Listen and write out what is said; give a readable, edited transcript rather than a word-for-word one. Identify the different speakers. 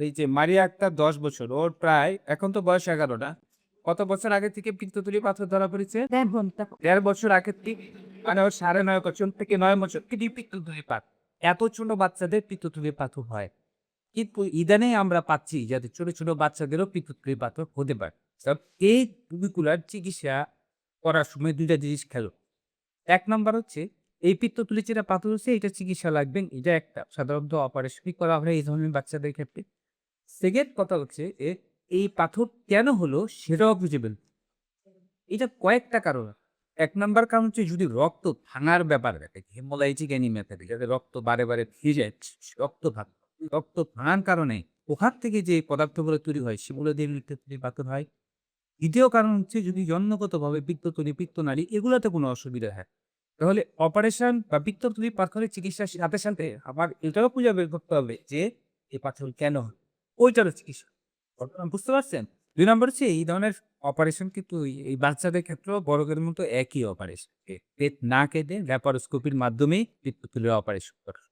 Speaker 1: এই যে মারিয়া আক্তার ১০ বছর, ওর প্রায় এখন তো বয়স ১১ না। কত বছর আগে থেকে পিত্তথলি পাথর ধরা পড়েছে? ১.৫ বছর আগে থেকে, মানে ওর ৯.৫ বছর থেকে ৯ বছর থেকে পিত্তথলি পাথর। এত ছোট বাচ্চাদের পিত্তথলি পাথর হয়। কিন্তু ইদানিং আমরা পাচ্ছি যাতে ছোট, ছোট বাচ্চাদেরও পিত্তথলি পাথর হতে পারে। এই রোগীগুলার চিকিৎসা করার সময় ২ টা জিনিস খেয়াল, ১ নাম্বার হচ্ছে এই পিত্তথলির যেটা পাথর হচ্ছে এটার চিকিৎসা লাগবে। এটা একটা সাধারণত অপারেশনই করা হয় এই ধরনের বাচ্চাদের ক্ষেত্রে। সেকেন্ড কথা হচ্ছে এই পাথর কেন হলো সেটাও খুঁজে বের, এটা কয়েকটা কারণ। ১ নাম্বার কারণ হচ্ছে যদি রক্ত ভাঙার ব্যাপার থাকে, হেমোলাইটিক অ্যানিমিয়া থাকে, যাতে রক্ত বারে, বারে ভিজে রক্ত ভাঙে। রক্ত ভাঙার কারণে ওখান থেকে যে পদার্থগুলো তৈরি হয় সেগুলো দিয়ে পিত্তথলি পাথর হয়। ২য় কারণ হচ্ছে যদি জন্মগতভাবে পিত্তথলি, পিত্তনালী এগুলাতে কোনো অসুবিধা হয়, তাহলে অপারেশন বা পিত্তথলি পাথরের চিকিৎসার সাথে, সাথে আবার এটাও খুঁজে বের করতে হবে যে এই পাথর কেন হয়? ওইটারও চিকিৎসা। ঘটনা বুঝতে পারছেন? ২ নাম্বার হচ্ছে এই ধরনের অপারেশন কিন্তু এই বাচ্চাদের ক্ষেত্রেও বড়দের মতো একই অপারেশন। পেট না কেটে ল্যাপারোস্কোপির মাধ্যমেই পিত্তথলির অপারেশন করা।